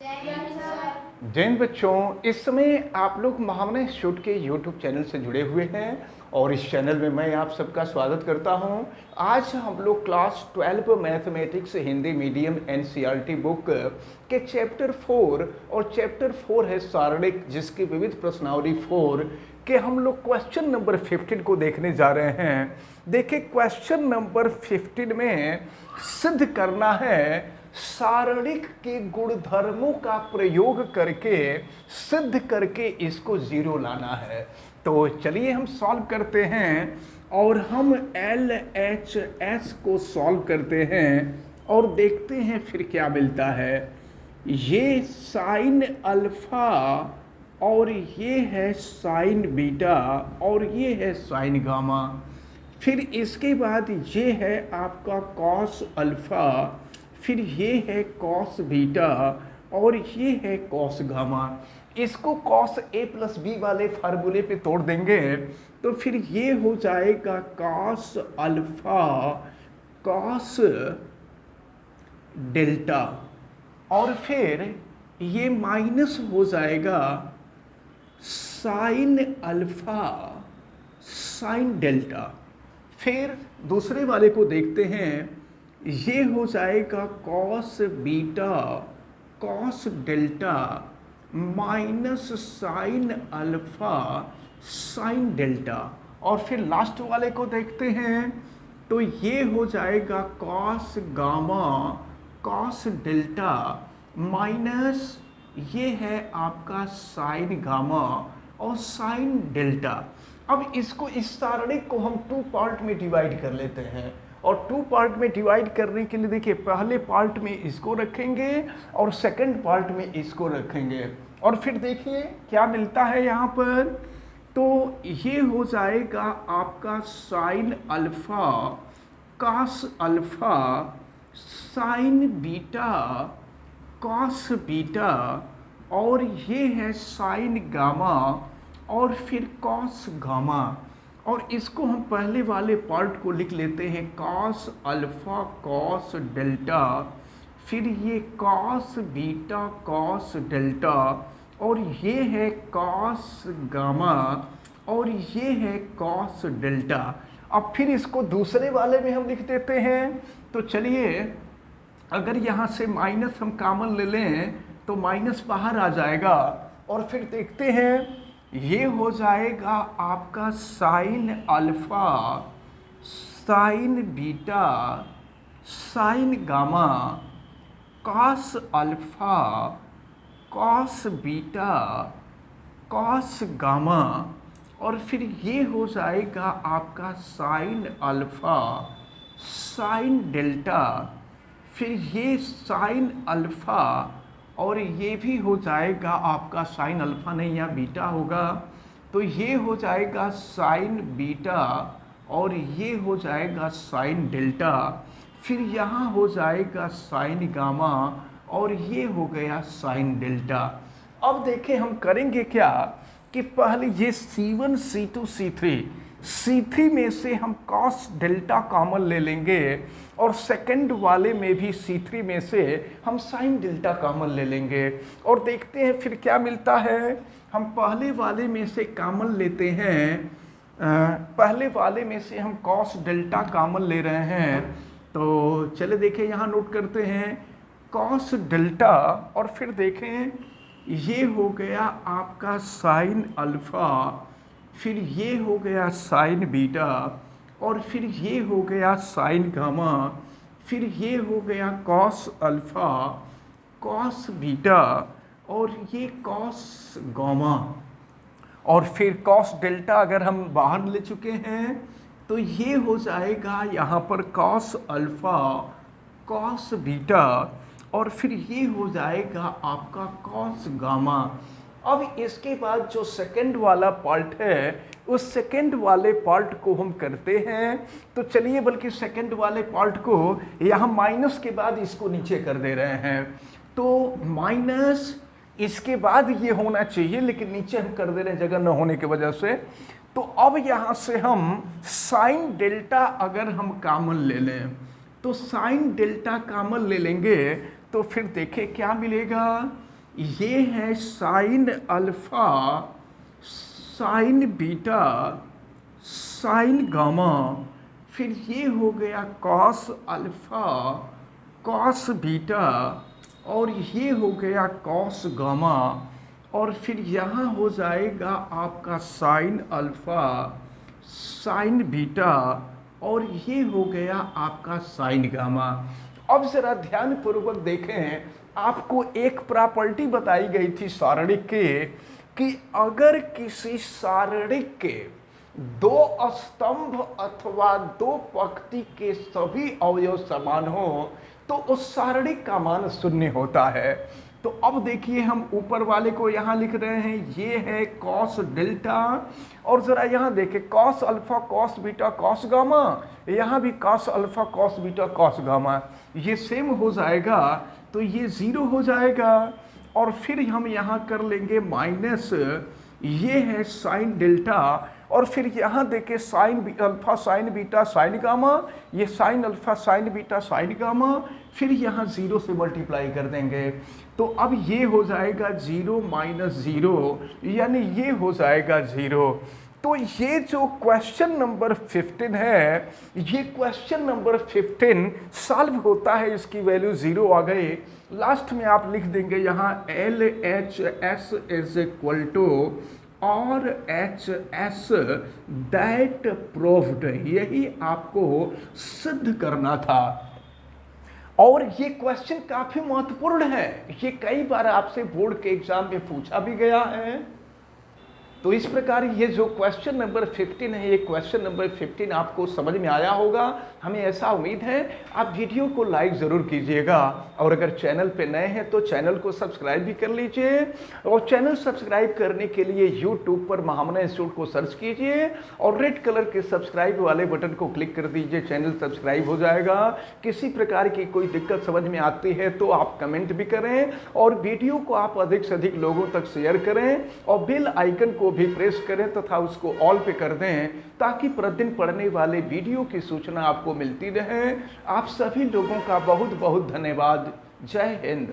जय हिंद बच्चों, इस समय आप लोग महावना इंस्टीट्यूट के यूट्यूब चैनल से जुड़े हुए हैं और इस चैनल में मैं आप सबका स्वागत करता हूं। आज हम लोग class 12 mathematics Hindi medium NCERT book के चैप्टर 4 और चैप्टर 4 है सारणिक, जिसकी विविध प्रश्नावली 4 के हम लोग क्वेश्चन नंबर 15 को देखने जा रहे हैं। देखिए, क्वेश्चन नंबर 15 में सिद्ध करना है सारणिक के गुणधर्मों का प्रयोग करके सिद्ध करके इसको जीरो लाना है। तो चलिए हम सॉल्व करते हैं और हम LHS को सॉल्व करते हैं और देखते हैं फिर क्या मिलता है। ये साइन अल्फा और ये है साइन बीटा और ये है साइन गामा। फिर इसके बाद ये है आपका कॉस अल्फा, फिर ये है कॉस बीटा और ये है कॉस गामा। इसको कॉस ए प्लस बी वाले फार्मूले पे तोड़ देंगे तो फिर ये हो जाएगा कॉस अल्फा कॉस डेल्टा और फिर ये माइनस हो जाएगा साइन अल्फा साइन डेल्टा। फिर दूसरे वाले को देखते हैं, ये हो जाएगा cos beta cos delta minus sign alpha sine delta. और फिर लास्ट वाले को देखते हैं तो ये हो जाएगा cos gamma cos delta minus ये है आपका साइन गामा और साइन डेल्टा। अब इसको इस सारणिक को हम 2 पार्ट में डिवाइड कर लेते हैं और 2 पार्ट में डिवाइड करने के लिए देखिए, पहले पार्ट में इसको रखेंगे और सेकंड पार्ट में इसको रखेंगे और फिर देखिए क्या मिलता है यहाँ पर। तो ये हो जाएगा आपका sine alpha cos alpha sine beta cos beta और ये है साइन गामा और फिर कॉस गामा। और इसको हम पहले वाले पार्ट को लिख लेते हैं कॉस अल्फा कॉस डेल्टा, फिर ये कॉस बीटा कॉस डेल्टा और ये है कॉस गामा और ये है कॉस डेल्टा। अब फिर इसको दूसरे वाले में हम लिख देते हैं। तो चलिए, अगर यहाँ से माइनस हम कॉमन ले लें तो माइनस बाहर आ जाएगा और फिर देखते हैं, ये हो जाएगा आपका sign alpha sine beta sine gamma cos alpha cos beta cos gamma और फिर ये हो जाएगा आपका साइन अल्फा साइन डेल्टा, फिर ये साइन अल्फा और ये भी हो जाएगा आपका साइन अल्फा नहीं, यहाँ बीटा होगा तो ये हो जाएगा साइन बीटा और ये हो जाएगा साइन डेल्टा, फिर यहाँ हो जाएगा साइन गामा और ये हो गया साइन डेल्टा। अब देखें हम करेंगे क्या कि पहले ये C1 C2 C3 में से हम कॉस डेल्टा कॉमन ले लेंगे और सेकंड वाले में भी C3 में से हम साइन डेल्टा कॉमन ले लेंगे और देखते हैं फिर क्या मिलता है। हम पहले वाले में से कॉमन लेते हैं, पहले वाले में से हम कॉस डेल्टा कॉमन ले रहे हैं। तो चले देखें, यहाँ नोट करते हैं कॉस डेल्टा और फिर देखें ये हो गया आपका साइन अल्फा, फिर ये हो गया साइन बीटा और फिर ये हो गया साइन गामा, फिर ये हो गया कॉस अल्फा कॉस बीटा और ये कॉस गामा और फिर कॉस डेल्टा अगर हम बाहर ले चुके हैं तो ये हो जाएगा यहाँ पर कॉस अल्फा कॉस बीटा और फिर ये हो जाएगा आपका कॉस गामा। अब इसके बाद जो सेकंड वाला पार्ट है उस सेकंड वाले पार्ट को हम करते हैं। तो चलिए, बल्कि सेकंड वाले पार्ट को यहाँ माइनस के बाद इसको नीचे कर दे रहे हैं। तो माइनस इसके बाद ये होना चाहिए लेकिन नीचे हम कर दे रहे हैं जगह न होने की वजह से। तो अब यहाँ से हम साइन डेल्टा अगर हम कॉमन ले लें तो साइन डेल्टा कॉमन ले लेंगे तो फिर देखें क्या मिलेगा। ये है sign alpha, sine beta, sine gamma, फिर ये हो गया कॉस अल्फा, कॉस बीटा, और ये हो गया कॉस गामा, और फिर यहाँ हो जाएगा आपका साइन अल्फा, साइन बीटा, और ये हो गया आपका साइन गामा। अब जरा ध्यान पूर्वक देखें, आपको एक प्रॉपर्टी बताई गई थी सारणिक के कि अगर किसी सारणिक के दो स्तंभ अथवा दो पंक्ति के सभी अवयव समान हो तो उस सारणिक का मान शून्य होता है। तो अब देखिए हम ऊपर वाले को यहाँ लिख रहे हैं, ये है कॉस डेल्टा, और जरा यहाँ देखें cos alpha cos beta cos gamma, यहाँ भी cos alpha cos beta cos gamma, ये सेम हो जाएगा तो ये जीरो हो जाएगा। और फिर हम यहाँ कर लेंगे माइनस, ये है साइन डेल्टा, और फिर यहाँ देखें sine alpha sine beta sine gamma, ये sine alpha sine beta sine gamma, फिर यहाँ जीरो से मल्टीप्लाई कर देंगे तो अब ये हो जाएगा जीरो माइनस जीरो, यानी ये हो जाएगा जीरो। तो ये जो क्वेश्चन नंबर 15 है, ये क्वेश्चन नंबर 15 सॉल्व होता है, इसकी वैल्यू जीरो आ गई। लास्ट में आप लिख देंगे यहाँ LHS इज इक्वल टू और HS दैट प्रूव्ड, यही आपको सिद्ध करना था। और ये क्वेश्चन काफी महत्वपूर्ण है, ये कई बार आपसे बोर्ड के एग्जाम में पूछा भी गया है। तो इस प्रकार ये जो क्वेश्चन नंबर 15 है, ये क्वेश्चन नंबर 15 आपको समझ में आया होगा, हमें ऐसा उम्मीद है। आप वीडियो को लाइक ज़रूर कीजिएगा, और अगर चैनल पे नए हैं तो चैनल को सब्सक्राइब भी कर लीजिए। और चैनल सब्सक्राइब करने के लिए यूट्यूब पर महामना इंस्टीट्यूट को सर्च कीजिए और रेड कलर के सब्सक्राइब वाले बटन को क्लिक कर दीजिए, चैनल सब्सक्राइब हो जाएगा। किसी प्रकार की कोई दिक्कत समझ में आती है तो आप कमेंट भी करें, और वीडियो को आप अधिक से अधिक लोगों तक शेयर करें, और बेल आइकन को भी प्रेस करें तथा उसको ऑल पे कर दें, ताकि प्रतिदिन पढ़ने वाले वीडियो की सूचना आपको मिलती रहे। आप सभी लोगों का बहुत बहुत धन्यवाद। जय हिंद।